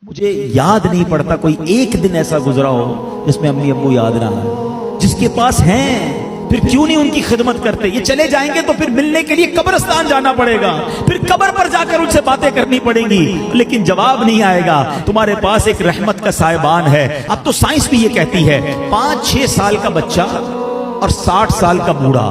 मुझे याद नहीं पड़ता कोई एक दिन ऐसा गुजरा हो जिसमें अम्मी अब्बू याद ना आए। जिसके पास हैं फिर क्यों नहीं उनकी खिदमत करते। ये चले जाएंगे तो फिर मिलने के लिए कब्रिस्तान जाना पड़ेगा, फिर कब्र पर जाकर उनसे बातें करनी पड़ेंगी, लेकिन जवाब नहीं आएगा। तुम्हारे पास एक रहमत का साहिबान है। अब तो साइंस भी ये कहती है 5-6 साल का बच्चा और 60 साल का बूढ़ा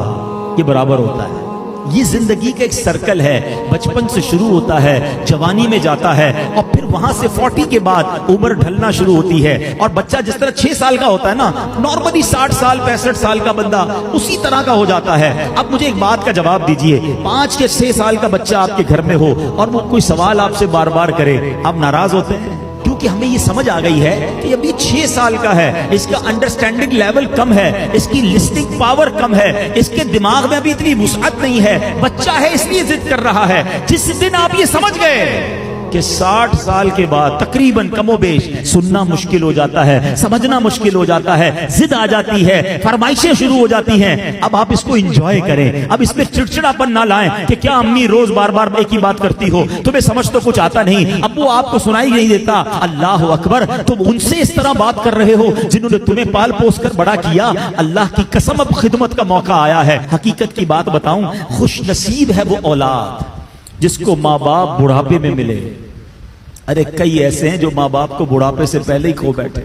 ये बराबर होता है। ये जिंदगी का एक सर्कल है, बचपन से शुरू होता है, जवानी में जाता है और फिर वहां से 40 के बाद उम्र ढलना शुरू होती है। और बच्चा जिस तरह 6 साल का होता है ना, नॉर्मली 60 साल 65 साल का बंदा उसी तरह का हो जाता है। अब मुझे एक बात का जवाब दीजिए, 5 या 6 साल का बच्चा आपके घर में हो और वो कोई सवाल आपसे बार बार करे, आप नाराज होते हैं? क्योंकि हमें ये समझ आ गई है कि अभी 6 साल का है, इसका अंडरस्टैंडिंग लेवल कम है, इसकी लिस्निंग पावर कम है, इसके दिमाग में अभी इतनी वुसअत नहीं है, बच्चा है इसलिए जिद कर रहा है। जिस दिन आप ये समझ गए कि 60 साल के बाद तकरीबन कमोबेश सुनना मुश्किल हो जाता है, समझना मुश्किल हो जाता है, जिद आ जाती है, फरमाइशें शुरू हो जाती हैं, अब आप इसको एंजॉय करें। अब इसमें चिड़चिड़ापन ना लाएं कि क्या अम्मी रोज बार बार एक ही बात करती हो, तुम्हें समझ तो कुछ आता नहीं, अब वो आपको सुनाई नहीं देता। अल्लाह अकबर, तुम उनसे इस तरह बात कर रहे हो जिन्होंने तुम्हें पाल पोस कर बड़ा किया। अल्लाह की कसम अब खिदमत का मौका आया है। हकीकत की बात बताऊं, खुश नसीब है वो औलाद जिसको माँ बाप बुढ़ापे में मिले। अरे कई ऐसे हैं जो माँ बाप को बुढ़ापे से पहले ही खो बैठे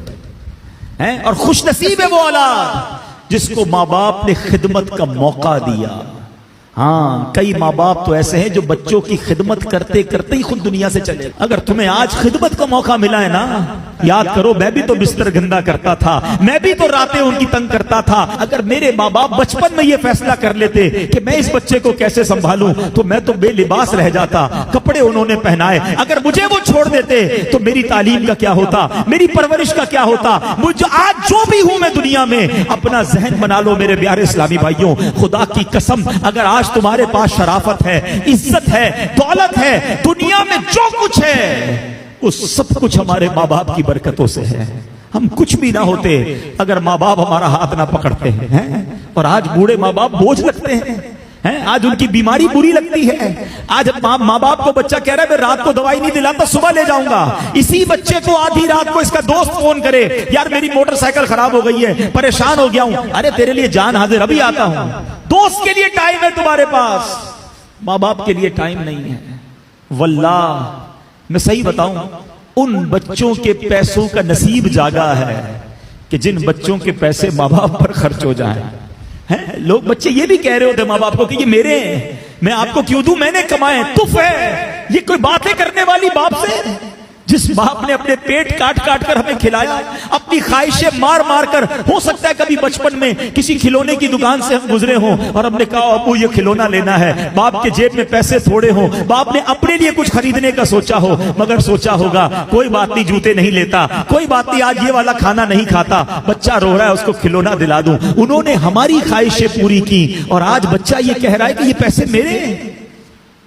हैं, और खुश नसीब है वो औलाद जिसको माँ बाप ने खिदमत का मौका दिया। हाँ, कई माँ बाप तो ऐसे हैं जो बच्चों की खिदमत करते करते ही खुद दुनिया से चले। अगर तुम्हें आज खिदमत का मौका मिला है ना, याद करो मैं भी तो बिस्तर गंदा करता था, मैं भी तो रातें उनकी तंग करता था। अगर मेरे माँ बाप बचपन में ये फैसला कर लेते कि मैं इस बच्चे को कैसे संभालूं, तो मैं तो बेलिबास रह जाता। कपड़े उन्होंने पहनाए, अगर मुझे वो छोड़ देते तो मेरी तालीम का क्या होता, मेरी परवरिश का क्या होता। मुझे आज जो भी हूं मैं दुनिया में, अपना जहन बना लो मेरे प्यारे इस्लामी भाइयों, खुदा की कसम अगर आज तुम्हारे पास शराफत है, इज्जत है, दौलत है, दुनिया में जो कुछ है वो सब कुछ हमारे माँ बाप की बरकतों से है। हम कुछ भी ना होते अगर माँ बाप हमारा हाथ ना पकड़ते हैं। और आज बूढ़े माँ बाप बोझ लगते हैं, आज उनकी बीमारी बुरी लगती है। आज माँ बाप को बच्चा कह रहा है मैं रात को दवाई नहीं दिलाता, सुबह ले जाऊंगा। इसी बच्चे को आधी रात को इसका दोस्त फोन करे, यार मेरी मोटरसाइकिल खराब हो गई है, परेशान हो गया हूं। अरे तेरे लिए जान हाजिर, अभी आता हूं। दोस्त के लिए टाइम है तुम्हारे पास, माँ बाप के लिए टाइम नहीं है। वल्लाह मैं सही बताऊं, उन बच्चों के पैसों का नसीब जागा है कि जिन बच्चों के पैसे माँ बाप पर खर्च हो जाएं। हैं लोग, बच्चे ये भी कह रहे होते माँ बाप को कि ये मेरे हैं, मैं आपको क्यों दूं, मैंने कमाए, तुफ है। ये कोई बातें करने वाली बाप से, जिस बाप ने अपने पेट काट काट कर हमें खिलाया, अपनी ख्वाहिशें मार मार कर। हो सकता है कभी बचपन में किसी खिलौने की दुकान से हम गुजरे हों और हमने कहा अबू ये खिलौना लेना है, बाप के जेब में पैसे थोड़े हों, बाप ने अपने लिए कुछ खरीदने का सोचा हो, मगर सोचा होगा कोई बात नहीं, जूते नहीं लेता, कोई बात नहीं, आज ये वाला खाना नहीं खाता, बच्चा रो रहा है उसको खिलौना दिला दूं। उन्होंने हमारी ख्वाहिशें पूरी की और आज बच्चा ये कह रहा है कि ये पैसे मेरे।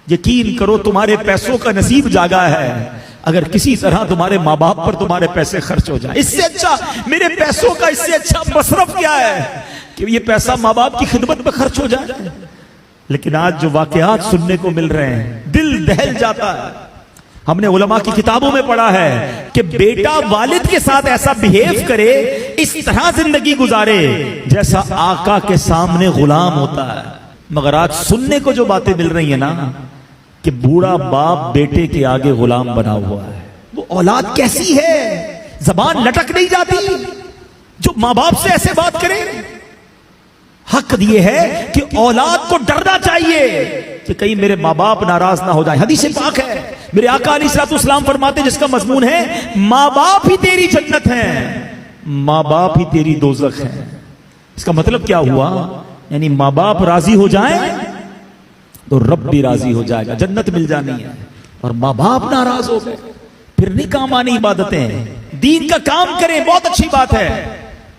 यकीन करो तुम्हारे पैसों का नसीब जागा है अगर किसी तरह तुम्हारे माँ बाप पर तुम्हारे पैसे खर्च हो जाए। इससे अच्छा मेरे पैसों का इससे अच्छा मसरफ क्या है कि ये पैसा माँ बाप की खिदमत में खर्च हो जाए। लेकिन आज जो वाकयात सुनने को मिल रहे हैं, दिल दहल जाता है। हमने उलमा की किताबों में पढ़ा है कि बेटा वालिद के साथ ऐसा बिहेव करे, इस तरह जिंदगी गुजारे जैसा आका के सामने गुलाम होता है। मगर आज सुनने को जो बातें मिल रही है ना कि बूढ़ा बाप बेटे के आगे गुलाम बना हुआ है। वो औलाद कैसी है, जबान लटक नहीं जाती जो माँ बाप से ऐसे बात करे। हक ये है कि औलाद को डरना चाहिए कि कहीं मेरे माँ बाप नाराज ना हो जाए। हदीस पाक है, मेरे आका अलैहिस्सलाम फरमाते जिसका मजमून है माँ बाप ही तेरी जन्नत है, माँ बाप ही तेरी दोजख है। इसका मतलब क्या हुआ, यानी माँ बाप राजी हो जाए तो रब भी राजी हो जाएगा, जन्नत मिल जानी है। और माँ बाप नाराज हो गए फिर नहीं काम आनी इबादतें, दीन का काम करें बहुत अच्छी बात है,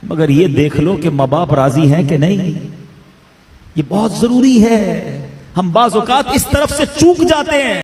मगर ये देख लो कि माँ बाप राजी हैं कि नहीं, ये बहुत जरूरी है। हम बाज़ औक़ात इस तरफ से चूक जाते हैं।